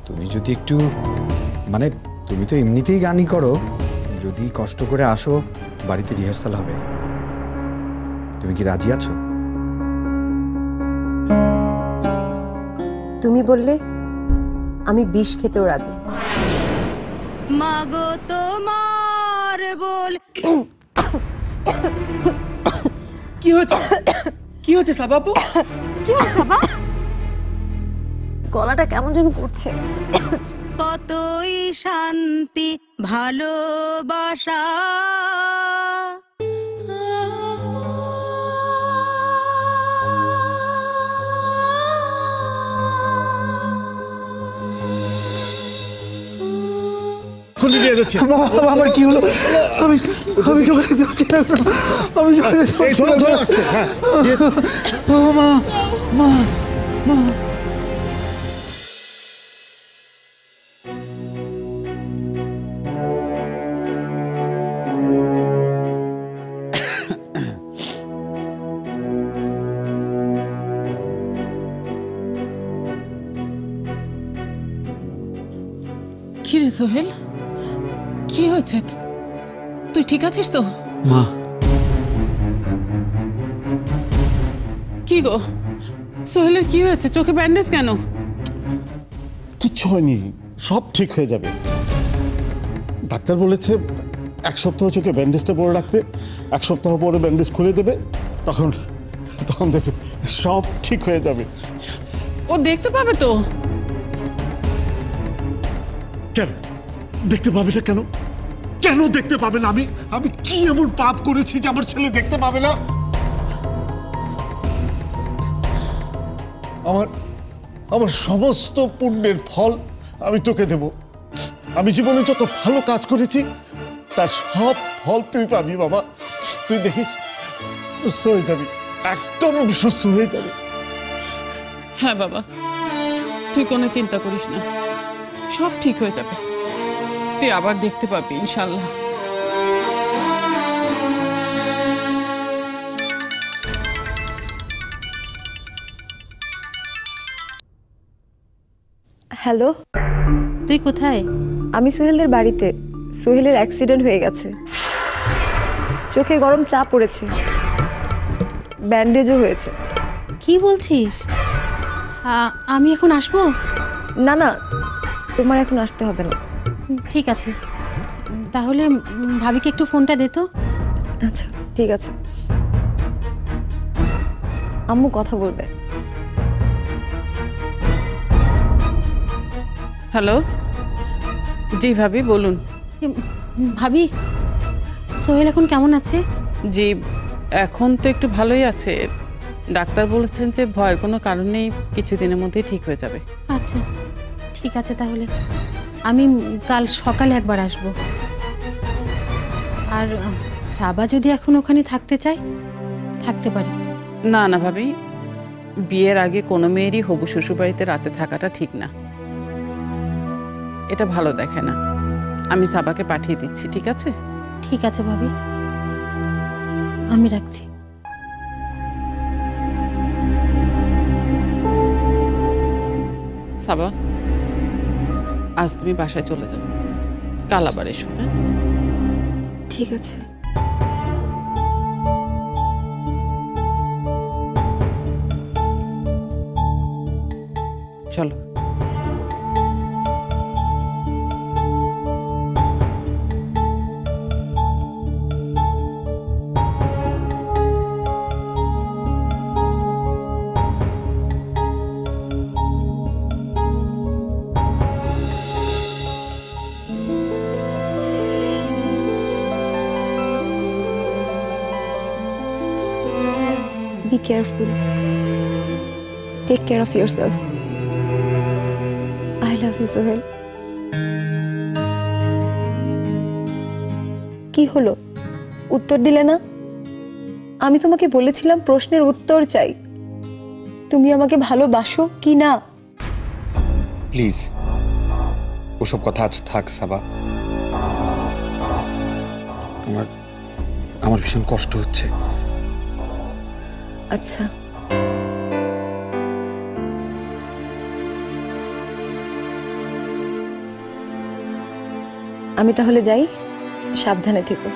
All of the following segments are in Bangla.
তুমি যদি একটু মানে তুমি তো এমনিতেই গানই করো, যদি কষ্ট করে আসো বাড়িতে রিহার্সাল হবে। তুমি কি রাজি আছো? তুমি বললে আমি বিষ খেতেও রাজি। মাগো তোমার বল। কি হয়েছে? কি হয়েছে সাবাপু? কি হয়েছে সাবা? গলাটা কেমন যেন করছে। কতই শান্তি ভালোবাসা, আমার কি হলো? আমি চোখে দেখতে পাচ্ছি না। আমি চোখে মা মা মা। কি রে সোহেল, কি হয়েছে? তুই ঠিক আছিস তো? মা কি গো সোহেলের কি হয়েছে? চোখে ব্যান্ডেজ কেন? কিচ্ছু হয়নি, সব ঠিক হয়ে যাবে। ডাক্তার বলেছে 1 সপ্তাহ চোখে ব্যান্ডেজটা পরে রাখতে, 1 সপ্তাহ পরে ব্যান্ডেজ খুলে দেবে, তখন দেখবে সব ঠিক হয়ে যাবে। ও দেখতে পাবে তো? কেন দেখতে পাবে না? কেন কেন দেখতে পাবে না? আমি কি এমন পাপ করেছি যে আমার ছেলে দেখতে পাবে না? আমার সমস্ত পুণ্যের ফল আমি তোকে দেব। আমি জীবনে যত ভালো কাজ করেছি তার সব ফল তুই পাবি বাবা। তুই দেখিস সুস্থ হয়ে যাবি, একদম সুস্থ হয়ে যাবি। হ্যাঁ বাবা, তুই কোনো চিন্তা করিস না, সব ঠিক হয়ে যাবে। তুই আবার দেখতে পাবি ইনশাল্লাহ। হ্যালো, তুই কোথায়? আমি সোহেলের বাড়িতে। সোহেলের অ্যাক্সিডেন্ট হয়ে গেছে, চোখে গরম চা পড়েছে, ব্যান্ডেজও হয়েছে। কি বলছিস? আমি এখন আসবো? না না, তোমার এখন আসতে হবে না। ঠিক আছে, তাহলে ভাবিকে একটু ফোনটা দে তো। আচ্ছা ঠিক আছে, আম্মু কথা বলবে। হ্যালো, জি ভাবি বলুন। ভাবি, সোহেল এখন কেমন আছে? জি এখন তো একটু ভালোই আছে, ডাক্তার বলেছেন যে ভয়ের কোনো কারণ নেই, কিছুদিনের মধ্যেই ঠিক হয়ে যাবে। আচ্ছা ঠিক আছে, তাহলে আমি কাল সকালে একবার আসব। আর সাবা যদি এখন ওখানে থাকতে চায় থাকতে পারে। না না ভাবি, বিয়ের আগে কোনো মেয়েরই হবু শ্বশুর বাড়িতে রাতে থাকাটা ঠিক না, এটা ভালো দেখে না। আমি সাবাকে পাঠিয়ে দিচ্ছি, ঠিক আছে? ঠিক আছে ভাবি, আমি রাখছি। সাবা, আজ তুমি বাসায় চলে যাও, কাল আবার এসো। হ্যাঁ ঠিক আছে। চলো। Be careful. Take care of yourself. I love you, Sohel. কি হলো, উত্তর দিলে না? আমি তোমাকে বলেছিলাম প্রশ্নের উত্তর চাই। তুমি আমাকে ভালোবাসো কি না? প্লিজ ওসব কথা আজ থাক সাবা। আমার ভীষণ কষ্ট হচ্ছে। আচ্ছা, আমি তাহলে যাই, সাবধানে থেকো।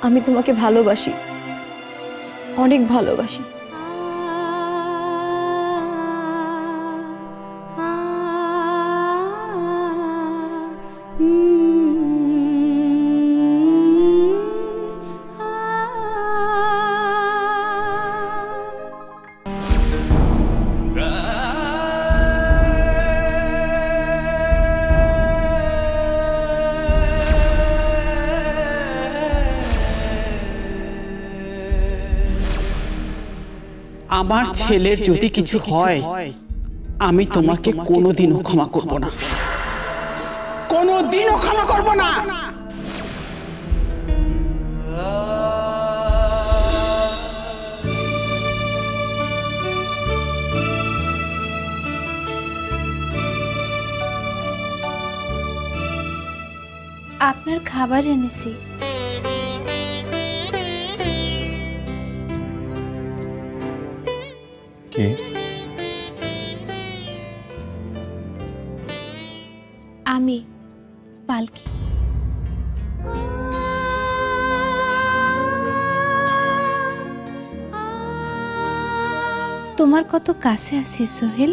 আমি তোমাকে ভালোবাসি, অনেক ভালোবাসি। আমার ছেলের যদি কিছু হয় আমি তোমাকে কোনোদিনও ক্ষমা করব না, কোনোদিনও ক্ষমা করব না। আপনার খাবার এনেছি। কে? আমি পালকি। তোমার কত কাছে আছি সোহেল,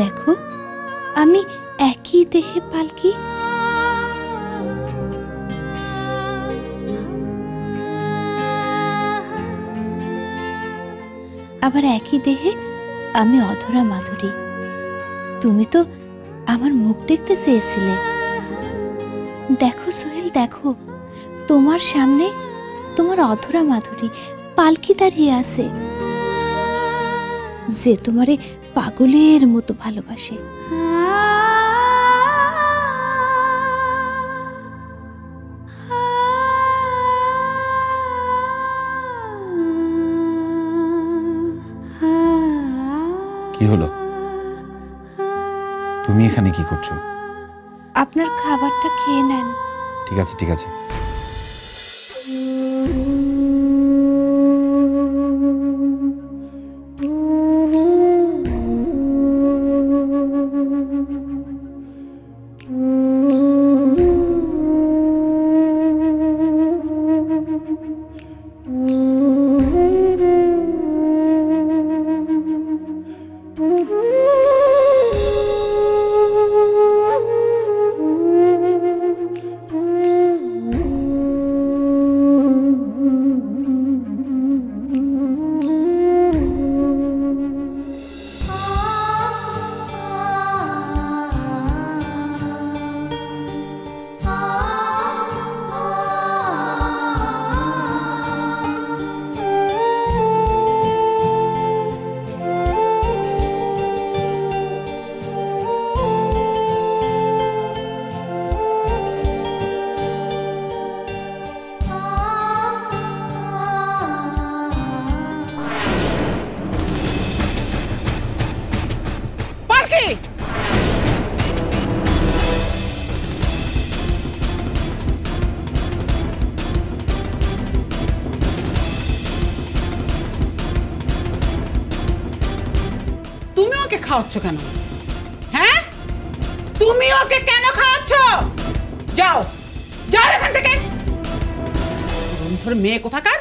দেখো আমি একই দেহে পালকি। আবার একই দেহে আমি অধরা মাধুরী। তুমি তো আমার মুখ দেখতে চেয়েছিলে। দেখো সোহেল, দেখো তোমার সামনে তোমার অধরা মাধুরী পালকি দাঁড়িয়ে আছে, যে তোমারে পাগলের মতো ভালোবাসে। কি হলো? তুমি এখানে কি করছো? আপনার খাবারটা খেয়ে নেন। ঠিক আছে, ঠিক আছে। খাওয়াচ্ছ কেন? হ্যাঁ, তুমি ওকে কেন খাওয়াচ্ছ? যাও যাও এখান থেকে। ধরে মেয়ে কোথাকার,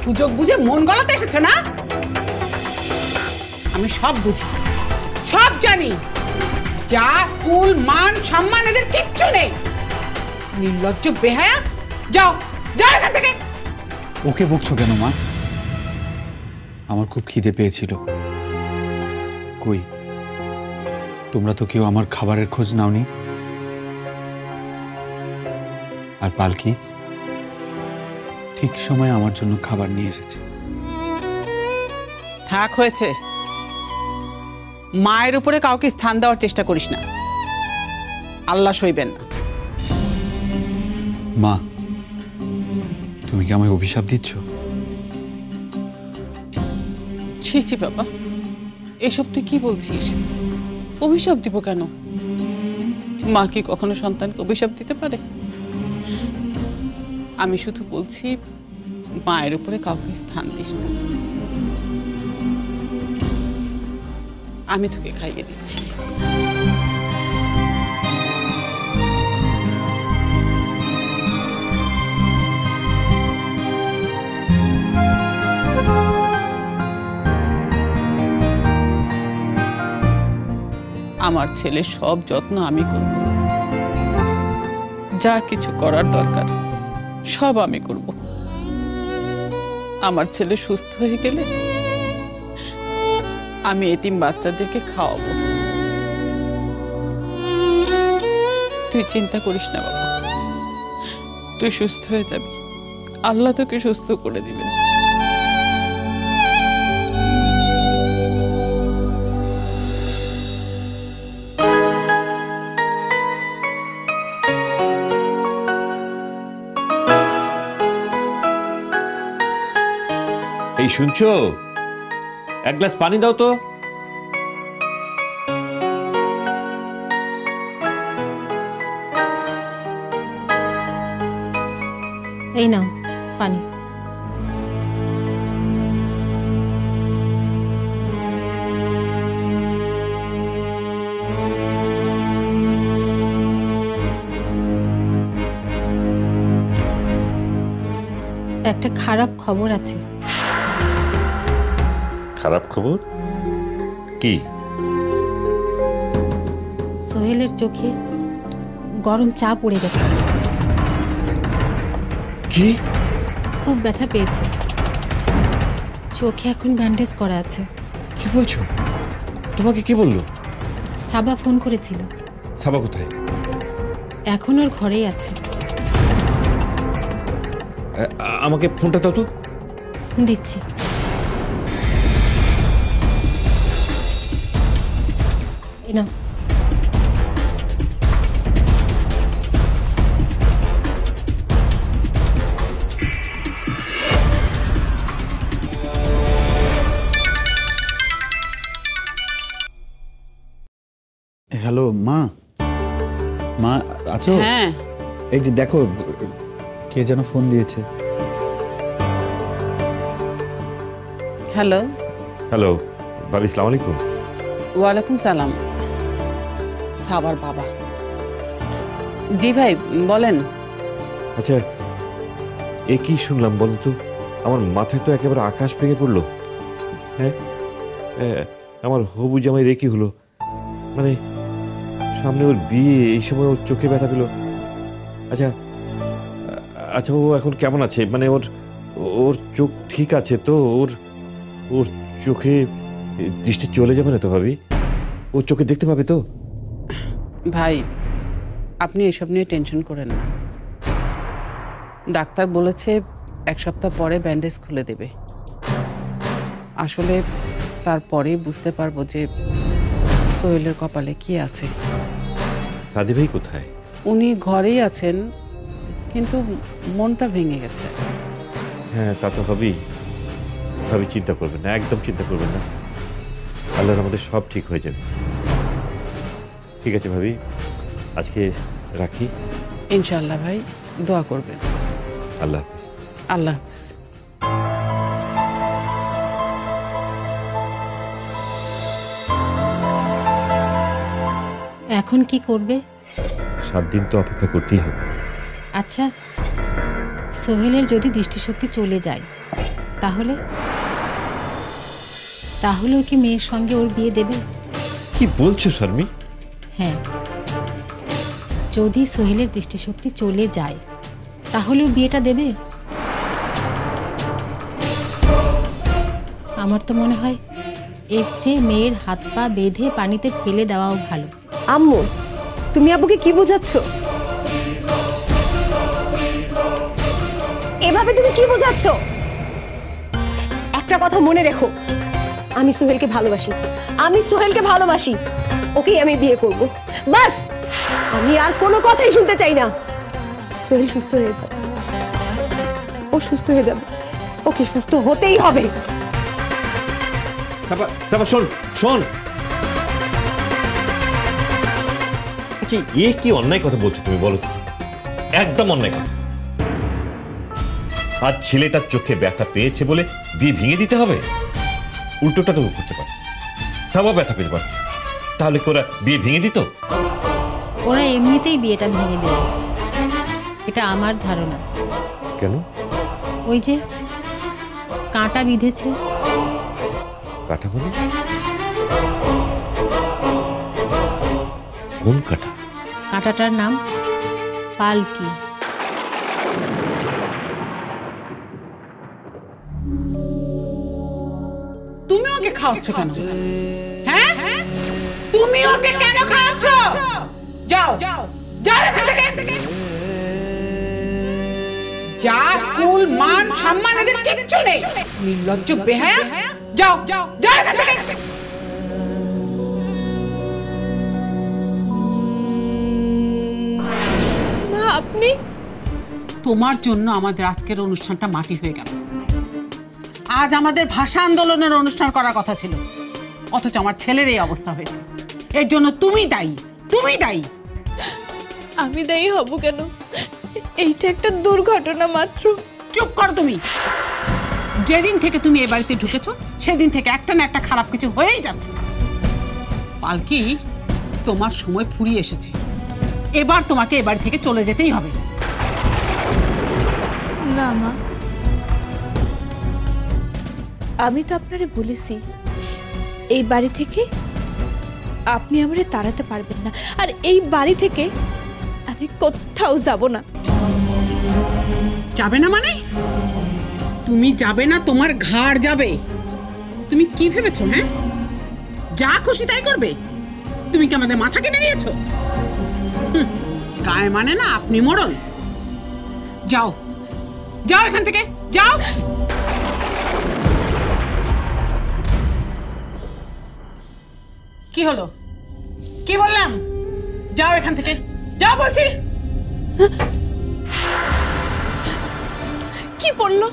সুযোগ বুঝে মন গলাতে এসেছে না? আমি সব বুঝি, সব জানি। যা কুল মান সম্মান এদের কিচ্ছু নেই। নির্লজ্জ বেহায়া। যাও যাও এখান থেকে। ওকে বকছো কেন মা? আমার খুব খিদে পেয়েছিল। কই, তোমরা তো কেউ আমার খাবারের খোঁজ নাওনি। আর পালকি ঠিক সময় আমার জন্য খাবার নিয়ে এসেছে। থাক, হয়েছে। মায়ের উপরে কাউকে স্থান দেওয়ার চেষ্টা করিস না, আল্লাহ সইবেন না। মা, তুমি কি আমায় অভিশাপ দিচ্ছ? ছি ছি বাবা, এসব তুই কি বলছিস? অভিশাপ দিব কেন? মা কি কখনো সন্তানকে অভিশাপ দিতে পারে? আমি শুধু বলছি, মায়ের উপরে কাউকে স্থান দিস না। আমি তোকে খাইয়ে দিচ্ছি। আমার ছেলে সব যত্ন আমি করব, যা কিছু করার দরকার সব আমি করব। আমার ছেলে সুস্থ হয়ে গেলে আমি এতিম বাচ্চাদেরকে খাওয়াবো। তুই চিন্তা করিস না বাবা, তুই সুস্থ হয়ে যাবি, আল্লাহ তোকে সুস্থ করে দিবেন। এই শুনছো, এক গ্লাস পানি দাও তো। এই নাও পানি। একটা খারাপ খবর আছে। খারাপ খবর কি? সোহেলের চোখে গরম চা পড়ে গেছে। কি? খুব ব্যথা পেয়েছে, চোখে এখন ব্যান্ডেজ করা আছে। কি বলছো? তোমাকে কি বললো? সাবা ফোন করেছিল। সাবা কোথায়? এখন ওর ঘরেই আছে। আমাকে ফোনটা দাও তো। দিচ্ছি। এই নাও। হ্যালো মা, মা আছো? হ্যাঁ, এই যে দেখো, কে যেন ফোন দিয়েছে। হ্যালো। হ্যালো ভাবি, আসসালামু আলাইকুম। ওয়ালাইকুম সালাম। সাবার বাবা। জি ভাই বলেন। আচ্ছা, এ কি শুনলাম বলুন তো? আমার মাথায় তো একেবারে আকাশ ভেঙে পড়লো। হ্যাঁ, আমার হবু জামাই রে কি হলো? মানে সামনে ওর বিয়ে, এই সময় ওর চোখে ব্যথা পেল। আচ্ছা আচ্ছা, ও এখন কেমন আছে? মানে ওর ওর চোখ ঠিক আছে তো? ওর ওর চোখে দৃষ্টি চলে যাবে না তো ভাবি? ওর চোখে দেখতে পাবে তো? ভাই আপনি এসব নিয়ে টেনশন করেন না। ডাক্তার বলেছে 1 সপ্তাহ পরে ব্যান্ডেজ খুলে দেবে। আসলে তারপরে বুঝতে পারবো যে সোহেলের কপালে কি আছে। সাদি ভাই কোথায়? উনি ঘরেই আছেন, কিন্তু মনটা ভেঙে গেছে। হ্যাঁ তা তো হবেই। ভাবি চিন্তা করবেন না, একদম চিন্তা করবেন না। আল্লাহর আমাদের সব ঠিক হয়ে যাবে। ঠিক আছে ভাবি, আজকে রাখি। ইনশাআল্লাহ ভাই, দোয়া করবেন। আল্লাহ হাফিজ। আল্লাহ হাফিজ। এখন কি করবে? 7 দিন তো অপেক্ষা করতেই হবে। আচ্ছা, সোহেলের যদি দৃষ্টিশক্তি চলে যায় তাহলে তাহলেও কি মেয়ের সঙ্গে ওর বিয়ে দেবে? কি বলছো শর্মি? হ্যাঁ, যদি সোহেলের দৃষ্টিশক্তি চলে যায় তাহলেও বিয়েটা দেবে। আমার তো মনে হয় এর চেয়ে মেয়ের হাত পা বেঁধে পানিতে ফেলে দেওয়াও ভালো। আম্মু, তুমি আব্বুকে কি বোঝাচ্ছ? এভাবে তুমি কি বোঝাচ্ছ? একটা কথা মনে রেখো, আমি সোহেলকে ভালোবাসি, আমি সোহেলকে ভালোবাসি, ওকেই আমি বিয়ে করব। বাস, আমি আর কোনো কথাই শুনতে চাই না। সোহেল সুস্থ হয়ে যাবে, ও সুস্থ হয়ে যাবে, ওকে সুস্থ হতেই হবে। সাবা শোন শোন, আচ্ছা এ কি অন্যায় কথা বলছো তুমি বলো তো? একদম অন্যায় কথা। আজ ছেলেটার চোখে ব্যথা পেয়েছে বলে বিয়ে ভেঙে দিতে হবে? উল্টোটা তো করতে পারে, সাবা ব্যথা পেতে পারে, তাহলে কি ওরা বিয়ে ভেঙে দিত? ওরা এমনিতেই বিয়েটা ভেঙে দেবে, এটা আমার ধারণা। কেন? ওই যে কাঁটা বিঁধেছে। কাটা বলে? কোন কাটা? কাঁটাটার নাম পালকি। তুমি ওকে খাওয়াচ্ছ কেন? হ্যাঁ, তুমি ওকে কেন খাওয়াচ্ছ? যাও যাও এখান থেকে। যা কুল মান সম্মান এদের কিচ্ছু নেই, নির্লজ্জ বেহায়া। যাও এখান থেকে। না আপনি, তোমার জন্য আমাদের আজকের অনুষ্ঠানটা মাটি হয়ে গেল। আজ আমাদের ভাষা আন্দোলনের অনুষ্ঠান করার কথা ছিল, অথচ আমার ছেলের এই অবস্থা হয়েছে। এর জন্য তুমি দায়ী। আমি দায়ী হব কেন? এইটা একটা দুর্ঘটনা মাত্র। চুপ করো তুমি। যেদিন থেকে তুমি এ বাড়িতে ঢুকেছো সেদিন থেকে একটা না একটা খারাপ কিছু হয়েই যাচ্ছে। পালকি, তোমার সময় ফুরিয়ে এসেছে। এবার তোমাকে এ বাড়ি থেকে চলে যেতেই হবে। না মা, আমি তো আপনারে বলেছি এই বাড়ি থেকে আপনি আমারে তাড়াতে পারবেন না, আর এই বাড়ি থেকে আমি কোথাও যাব না। যাবে না মানে? তুমি যাবে না, তোমার ঘাড় যাবে। তুমি কি ভেবেছো? হ্যাঁ, যা খুশি তাই করবে? তুমি কি আমাদের মাথা কিনে নিয়েছো? গায়ে মানে না আপনি মোড়ল। যাও এখান থেকে, যাও। কি হলো? কি বললাম? যাও এখান থেকে, যাও বলছি। কি বললো?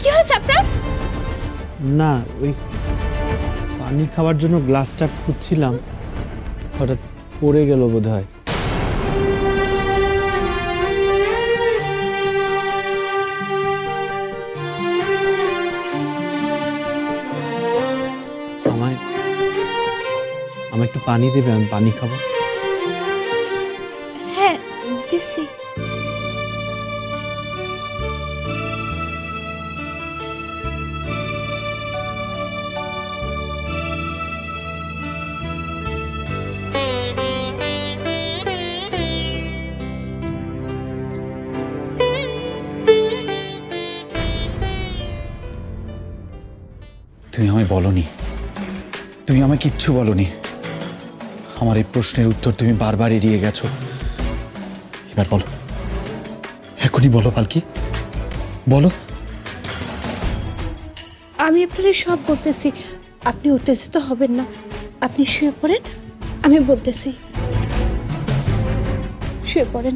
কি হয়েছে আপনার? না, ওই পানি খাওয়ার জন্য গ্লাসটা খুঁজছিলাম, হঠাৎ পড়ে গেল বোধহয়। আমায় একটু পানি দেবে? আমি পানি খাবো। হ্যাঁ দিছি। তুমি আমায় বলনি, তুমি আমায় কিচ্ছু বলনি। আমার এই প্রশ্নের উত্তর তুমি বারবার এড়িয়ে গেছো। এবার বলো, এখনই বলো পালকি, বলো। আমি আপনাদের সব বলতেছি, আপনি উত্তেজিত হবেন না। আপনি শুয়ে পড়েন, আমি বলতেছি। শুয়ে পড়েন।